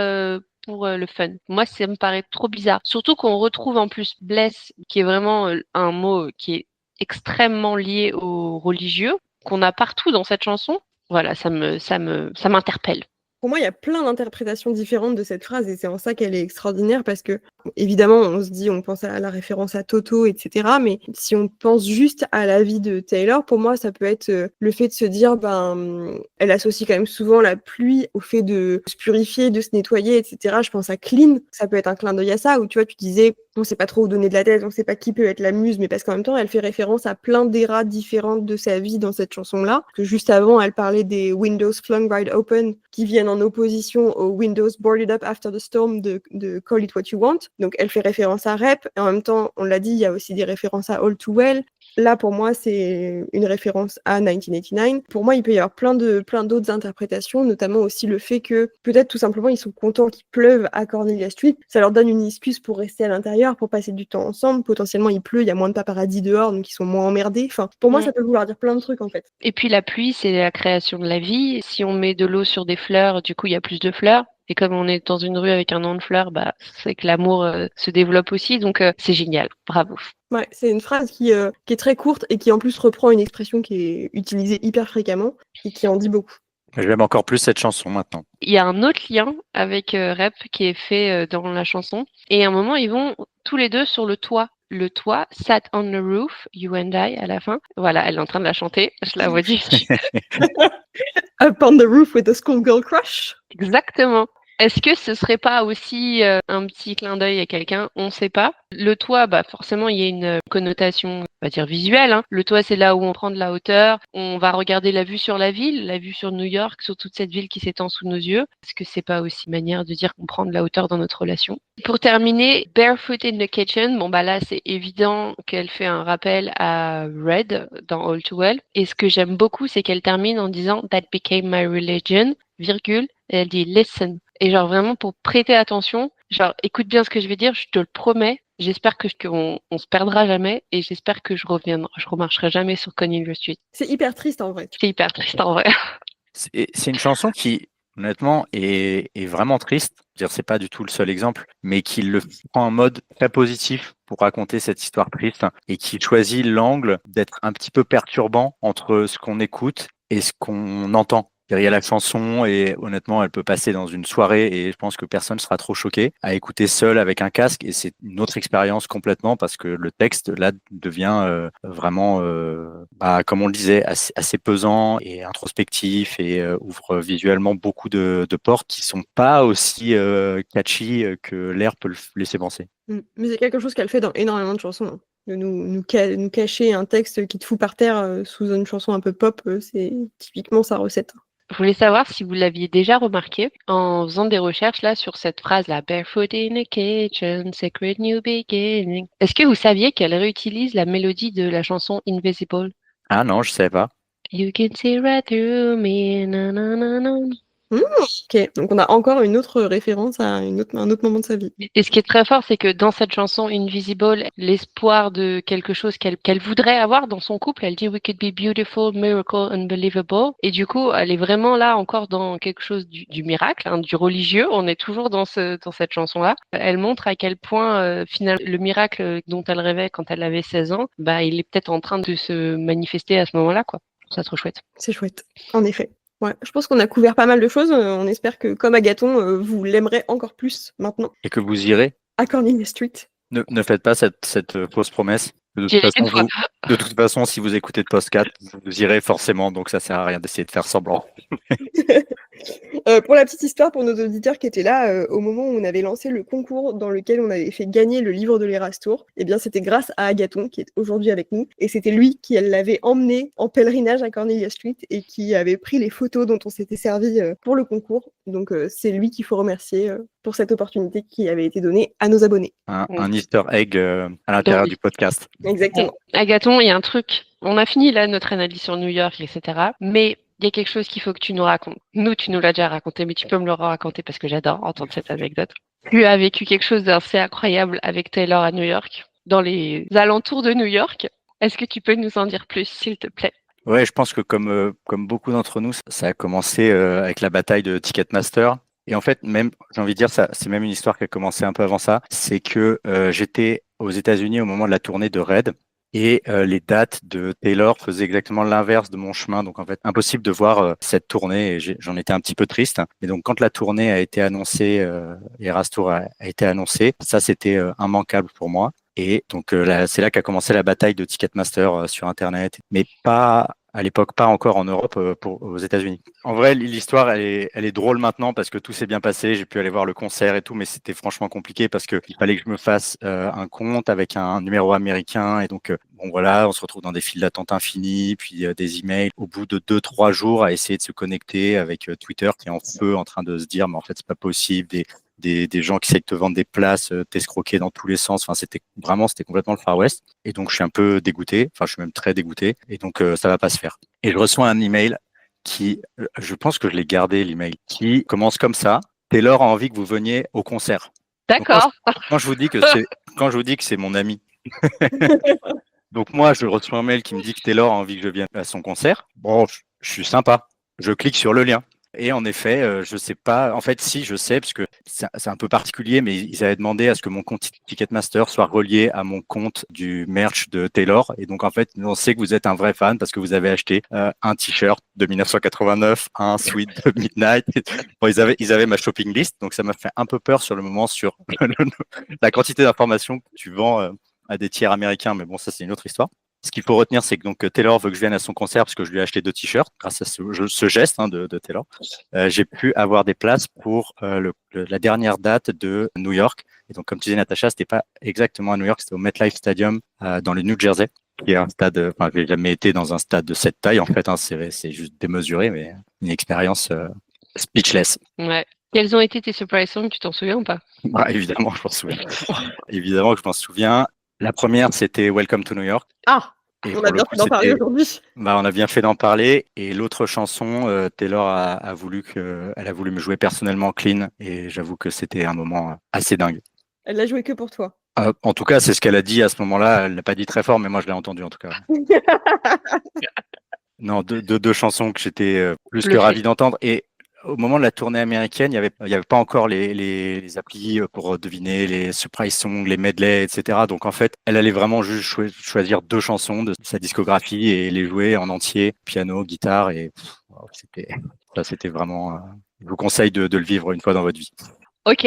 pour le fun. Moi, ça me paraît trop bizarre. Surtout qu'on retrouve en plus bless, qui est vraiment un mot qui est extrêmement lié au religieux, qu'on a partout dans cette chanson. Voilà, ça m'interpelle. Pour moi, il y a plein d'interprétations différentes de cette phrase et c'est en ça qu'elle est extraordinaire parce que, évidemment, on pense à la référence à Toto, etc. Mais si on pense juste à la vie de Taylor, pour moi, ça peut être le fait de se dire, elle associe quand même souvent la pluie au fait de se purifier, de se nettoyer, etc. Je pense à Clean, ça peut être un clin d'œil à ça, où tu vois, tu disais, on sait pas trop où donner de la tête, on sait pas qui peut être la muse, mais parce qu'en même temps, elle fait référence à plein d'éras différentes de sa vie dans cette chanson-là. Que juste avant, elle parlait des Windows Flung Wide Open qui viennent en opposition aux Windows Boarded Up After the Storm de Call It What You Want. Donc elle fait référence à Rep, et en même temps, on l'a dit, il y a aussi des références à All Too Well. Là, pour moi, c'est une référence à 1989. Pour moi, il peut y avoir plein d'autres interprétations, notamment aussi le fait que peut-être tout simplement ils sont contents qu'il pleuve à Cornelia Street. Ça leur donne une excuse pour rester à l'intérieur, pour passer du temps ensemble. Potentiellement, il pleut, il y a moins de paparazzi dehors, donc ils sont moins emmerdés. Enfin, pour moi, ça peut vouloir dire plein de trucs en fait. Et puis la pluie, c'est la création de la vie. Si on met de l'eau sur des fleurs, du coup, il y a plus de fleurs. Et comme on est dans une rue avec un nom de fleurs, c'est que l'amour se développe aussi. Donc, c'est génial. Bravo. Ouais, c'est une phrase qui est très courte et qui en plus reprend une expression qui est utilisée hyper fréquemment et qui en dit beaucoup. J'aime encore plus cette chanson maintenant. Il y a un autre lien avec Rep qui est fait dans la chanson. Et à un moment, ils vont tous les deux sur le toit. Le toit, sat on the roof, you and I, à la fin. Voilà, elle est en train de la chanter. Je la vois dire. Up on the roof with a schoolgirl crush. Exactement. Est-ce que ce serait pas aussi un petit clin d'œil à quelqu'un? On ne sait pas. Le toit, forcément, il y a une connotation, on va dire visuelle. Hein. Le toit, c'est là où on prend de la hauteur. On va regarder la vue sur la ville, la vue sur New York, sur toute cette ville qui s'étend sous nos yeux. Est-ce que c'est pas aussi une manière de dire qu'on prend de la hauteur dans notre relation? Pour terminer, Barefoot in the Kitchen. Là, c'est évident qu'elle fait un rappel à Red dans All Too Well. Et ce que j'aime beaucoup, c'est qu'elle termine en disant That became my religion, virgule, et elle dit listen. Et genre vraiment pour prêter attention, genre écoute bien ce que je vais dire, je te le promets. J'espère qu'on se perdra jamais et j'espère que je remarcherai jamais sur Cornelia Street. C'est hyper triste en vrai. C'est hyper triste en vrai. C'est une chanson qui, honnêtement, est vraiment triste. C'est pas du tout le seul exemple, mais qui le prend en mode très positif pour raconter cette histoire triste et qui choisit l'angle d'être un petit peu perturbant entre ce qu'on écoute et ce qu'on entend. Il y a la chanson et honnêtement, elle peut passer dans une soirée et je pense que personne sera trop choqué à écouter seul avec un casque et c'est une autre expérience complètement parce que le texte là devient vraiment, comme on le disait, assez pesant et introspectif et ouvre visuellement beaucoup de portes qui sont pas aussi catchy que l'air peut le laisser penser. Mais c'est quelque chose qu'elle fait dans énormément de chansons. Hein. De nous cacher un texte qui te fout par terre sous une chanson un peu pop, c'est typiquement sa recette. Je voulais savoir si vous l'aviez déjà remarqué en faisant des recherches là sur cette phrase-là, Barefoot in a kitchen, sacred new beginning. Est-ce que vous saviez qu'elle réutilise la mélodie de la chanson Invisible? Ah non, je savais pas. You can see right through me, na na na na. Ok, donc on a encore une autre référence à un autre moment de sa vie. Et ce qui est très fort, c'est que dans cette chanson Invisible, l'espoir de quelque chose qu'elle voudrait avoir dans son couple, elle dit We could be beautiful, miracle, unbelievable. Et du coup, elle est vraiment là encore dans quelque chose du miracle, du religieux. On est toujours dans cette chanson-là. Elle montre à quel point finalement le miracle dont elle rêvait quand elle avait 16 ans, bah il est peut-être en train de se manifester à ce moment-là, quoi. Ça trop chouette. C'est chouette, en effet. Ouais, je pense qu'on a couvert pas mal de choses. On espère que, comme Agathon, vous l'aimerez encore plus maintenant. Et que vous irez. À Cornelia Street. Ne faites pas cette fausse promesse. J'irai une fois. De toute façon, si vous écoutez de podcast, vous irez forcément, donc ça sert à rien d'essayer de faire semblant. Pour la petite histoire, pour nos auditeurs qui étaient là, au moment où on avait lancé le concours dans lequel on avait fait gagner le livre de l'Erastour, eh bien c'était grâce à Agathon qui est aujourd'hui avec nous, et c'était lui qui l'avait emmené en pèlerinage à Cornelia Street et qui avait pris les photos dont on s'était servi pour le concours. Donc c'est lui qu'il faut remercier pour cette opportunité qui avait été donnée à nos abonnés. Un Easter egg à l'intérieur du podcast. Exactement. Agathon, il y a un truc. On a fini là notre analyse sur New York, etc. Mais il y a quelque chose qu'il faut que tu nous racontes. Nous, tu nous l'as déjà raconté, mais tu peux me le raconter parce que j'adore entendre cette anecdote. Tu as vécu quelque chose d'assez incroyable avec Taylor à New York, dans les alentours de New York. Est-ce que tu peux nous en dire plus, s'il te plaît? Ouais, je pense que comme beaucoup d'entre nous, ça a commencé avec la bataille de Ticketmaster. Et en fait, même, j'ai envie de dire, ça, c'est même une histoire qui a commencé un peu avant ça. C'est que j'étais aux États-Unis au moment de la tournée de Red. Et les dates de Taylor faisaient exactement l'inverse de mon chemin. Donc en fait, impossible de voir cette tournée. Et j'en étais un petit peu triste. Et donc quand la tournée a été annoncée, Eras Tour a été annoncée, ça c'était immanquable pour moi. Et donc c'est là qu'a commencé la bataille de Ticketmaster sur Internet, mais pas à l'époque, pas encore en Europe, aux États-Unis. En vrai, l'histoire, elle est drôle maintenant parce que tout s'est bien passé. J'ai pu aller voir le concert et tout, mais c'était franchement compliqué parce que il fallait que je me fasse un compte avec un numéro américain. Et donc, bon voilà, on se retrouve dans des files d'attente infinies, puis des emails. Au bout de 2-3 jours, à essayer de se connecter avec Twitter qui est en feu, en train de se dire, mais en fait, c'est pas possible. Des gens qui essayent de te vendre des places, t'escroquer dans tous les sens. Enfin, c'était complètement le Far West. Et donc, je suis un peu dégoûté. Enfin, je suis même très dégoûté. Et donc, ça va pas se faire. Et je reçois un email qui, je pense que je l'ai gardé, l'email, qui commence comme ça. Taylor a envie que vous veniez au concert. Donc, D'accord. quand je vous dis que c'est mon ami. Donc, moi, je reçois un mail qui me dit que Taylor a envie que je vienne à son concert. Bon, je suis sympa. Je clique sur le lien. Et en effet, je sais pas. En fait, si, je sais, parce que c'est un peu particulier, mais ils avaient demandé à ce que mon compte Ticketmaster soit relié à mon compte du merch de Taylor. Et donc, en fait, on sait que vous êtes un vrai fan parce que vous avez acheté un t-shirt de 1989, un sweat de Midnight. Bon, ils avaient ma shopping list, donc ça m'a fait un peu peur sur le moment sur la quantité d'informations que tu vends à des tiers américains. Mais bon, ça, c'est une autre histoire. Ce qu'il faut retenir, c'est que donc Taylor veut que je vienne à son concert parce que je lui ai acheté 2 t-shirts grâce à ce geste de Taylor. J'ai pu avoir des places pour la dernière date de New York. Et donc, comme tu disais, Natacha, c'était pas exactement à New York, c'était au MetLife Stadium dans le New Jersey, qui est un stade. Enfin, j'ai jamais été dans un stade de cette taille en fait. Hein, c'est juste démesuré, mais une expérience speechless. Ouais. Quels ont été tes surprise songs, tu t'en souviens ou pas? Bah, évidemment, je m'en souviens. Évidemment que je m'en souviens. La première, c'était Welcome to New York. Ah, Et on pour a le bien coup, fait d'en parler aujourd'hui. bah, on a bien fait d'en parler. Et l'autre chanson, Taylor a voulu elle a voulu me jouer personnellement clean. Et j'avoue que c'était un moment assez dingue. Elle l'a joué que pour toi. En tout cas, c'est ce qu'elle a dit à ce moment-là. Elle l'a pas dit très fort, mais moi, je l'ai entendu en tout cas. Non, deux chansons que j'étais plus que Bluffé. ravi d'entendre. Et au moment de la tournée américaine, il y avait pas encore les applis pour deviner les surprise songs, les medley, etc. Donc en fait, elle allait vraiment juste choisir 2 chansons de sa discographie et les jouer en entier, piano, guitare, et c'était vraiment. Je vous conseille de le vivre une fois dans votre vie. Ok.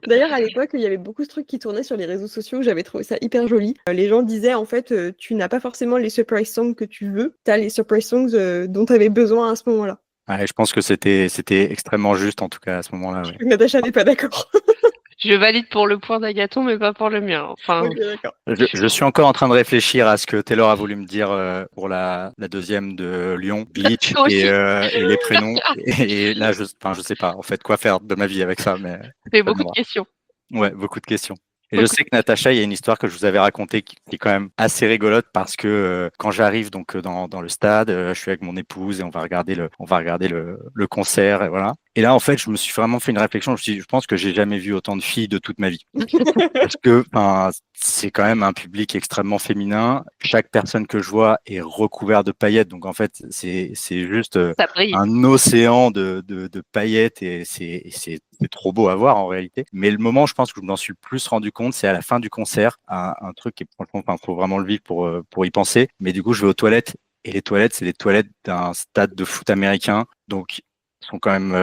D'ailleurs, à l'époque, il y avait beaucoup de trucs qui tournaient sur les réseaux sociaux. J'avais trouvé ça hyper joli. Les gens disaient, en fait, tu n'as pas forcément les surprise songs que tu veux. Tu as les surprise songs dont tu avais besoin à ce moment-là. Ouais, je pense que c'était extrêmement juste, en tout cas, à ce moment-là. Ouais. Natacha n'est pas d'accord. Je valide pour le point d'Agathon, mais pas pour le mien. Enfin, Ok, d'accord. Je suis encore en train de réfléchir à ce que Taylor a voulu me dire pour la deuxième de Lyon, Bleach Moi aussi. et les prénoms. Et là, je sais pas en fait quoi faire de ma vie avec ça, mais c'est beaucoup de questions. ouais, beaucoup de questions. Et je sais que Natacha, il y a une histoire que je vous avais racontée qui est quand même assez rigolote parce que quand j'arrive donc dans le stade, je suis avec mon épouse et on va regarder le concert et voilà. Et là, en fait, je me suis vraiment fait une réflexion. Je me suis dit, je pense que j'ai jamais vu autant de filles de toute ma vie. Parce que c'est quand même un public extrêmement féminin. Chaque personne que je vois est recouverte de paillettes. Donc, en fait, c'est juste Ça brille. un océan de paillettes et c'est trop beau à voir en réalité. Mais le moment, je pense que je m'en suis le plus rendu compte, c'est à la fin du concert, un truc qui est franchement, faut vraiment le vivre pour y penser. Mais du coup, je vais aux toilettes et les toilettes, c'est les toilettes d'un stade de foot américain. Donc, sont quand même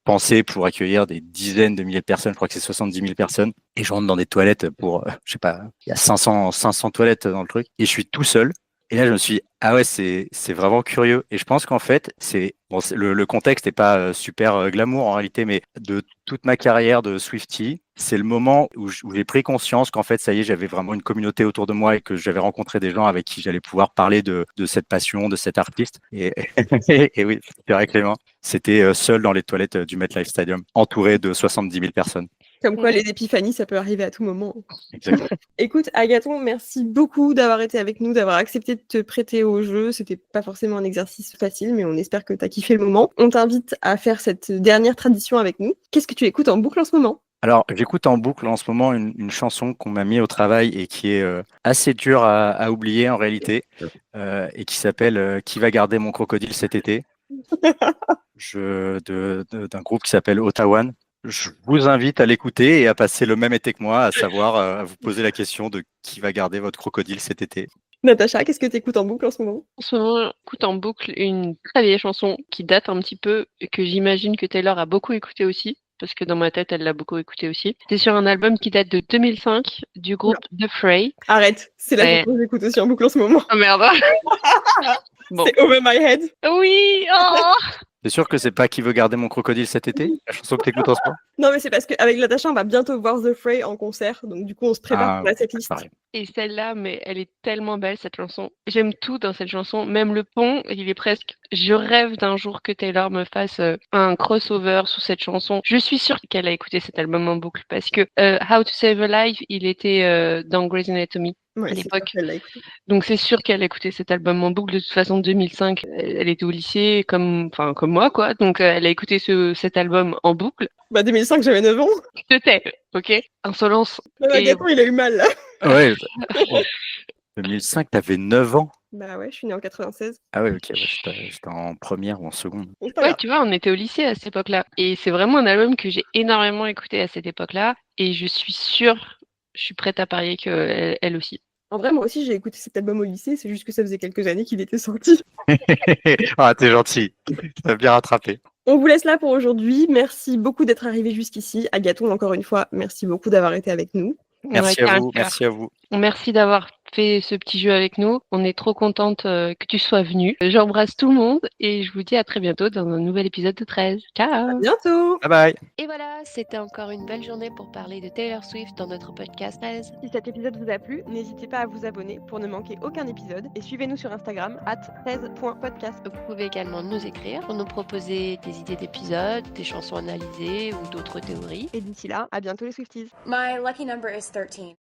pensés pour accueillir des dizaines de milliers de personnes. Je crois que c'est 70 000 personnes. Et je rentre dans des toilettes pour, je sais pas, il y a 500 toilettes dans le truc. Et je suis tout seul. Et là, je me suis dit, ah ouais, c'est vraiment curieux. Et je pense qu'en fait, le contexte n'est pas super glamour en réalité, mais de toute ma carrière de Swiftie, c'est le moment où j'ai pris conscience qu'en fait, ça y est, j'avais vraiment une communauté autour de moi et que j'avais rencontré des gens avec qui j'allais pouvoir parler de cette passion, de cet artiste. Et, et oui, c'est vrai, Clément, c'était seul dans les toilettes du MetLife Stadium, entouré de 70 000 personnes. Comme quoi, les épiphanies, ça peut arriver à tout moment. Exactement. Écoute, Agathon, merci beaucoup d'avoir été avec nous, d'avoir accepté de te prêter au jeu. C'était pas forcément un exercice facile, mais on espère que tu as kiffé le moment. On t'invite à faire cette dernière tradition avec nous. Qu'est-ce que tu écoutes en boucle en ce moment? Alors, j'écoute en boucle en ce moment une chanson qu'on m'a mis au travail et qui est assez dure à oublier en réalité, et qui s'appelle Qui va garder mon crocodile cet été d'un groupe qui s'appelle Ottawa. Je vous invite à l'écouter et à passer le même été que moi, à savoir à vous poser la question de qui va garder votre crocodile cet été. Natacha, qu'est-ce que tu écoutes en boucle en ce moment? En ce moment, j'écoute en boucle une très vieille chanson qui date un petit peu et que j'imagine que Taylor a beaucoup écouté aussi, parce que dans ma tête, elle l'a beaucoup écouté aussi. C'est sur un album qui date de 2005 du groupe The Fray. Arrête, c'est la Ouais. chanson que j'écoute aussi en boucle en ce moment. Oh merde. Bon. C'est Over My Head. Oui. Oh. T'es sûr que c'est pas Qui veut garder mon crocodile cet été, la chanson que t'écoutes en ce moment? Non, mais c'est parce qu'avec Natacha, on va bientôt voir The Fray en concert. Donc, du coup, on se prépare pour la setlist. Pareil. Et celle-là, mais elle est tellement belle cette chanson. J'aime tout dans cette chanson, même le pont, il est presque. Je rêve d'un jour que Taylor me fasse un crossover sous cette chanson. Je suis sûre qu'elle a écouté cet album en boucle parce que How to Save a Life, il était dans Grey's Anatomy Ouais, à c'est l'époque. sûr qu'elle l'a écouté. Donc c'est sûr qu'elle a écouté cet album en boucle. De toute façon, 2005, elle était au lycée comme moi, quoi. Donc elle a écouté cet album en boucle. Bah, 2005, j'avais 9 ans. Je te tais, ok? Insolence. Même Et- Agathon, il a eu mal, là. Ouais. 2005, t'avais 9 ans. Bah ouais, je suis née en 96. Ah ouais, ok, ouais, j'étais en première ou en seconde. C'est pas Ouais, grave. tu vois, on était au lycée à cette époque-là. Et c'est vraiment un album que j'ai énormément écouté à cette époque-là. Et je suis sûre, je suis prête à parier qu'elle elle aussi. En vrai, moi aussi, j'ai écouté cet album au lycée. C'est juste que ça faisait quelques années qu'il était sorti. Ah, t'es gentil. T'as bien rattrapé. On vous laisse là pour aujourd'hui. Merci beaucoup d'être arrivé jusqu'ici. Agathon, encore une fois, merci beaucoup d'avoir été avec nous. Merci Ouais, à cœur. vous, merci à vous. Merci d'avoir fait ce petit jeu avec nous. On est trop contente que tu sois venue. J'embrasse tout le monde et je vous dis à très bientôt dans un nouvel épisode de 13. Ciao! À bientôt! Bye bye. Et voilà, c'était encore une belle journée pour parler de Taylor Swift dans notre podcast 13. Si cet épisode vous a plu, n'hésitez pas à vous abonner pour ne manquer aucun épisode et suivez-nous sur Instagram @13.podcast. Vous pouvez également nous écrire pour nous proposer des idées d'épisodes, des chansons analysées ou d'autres théories. Et d'ici là, à bientôt les Swifties. My lucky number is 13.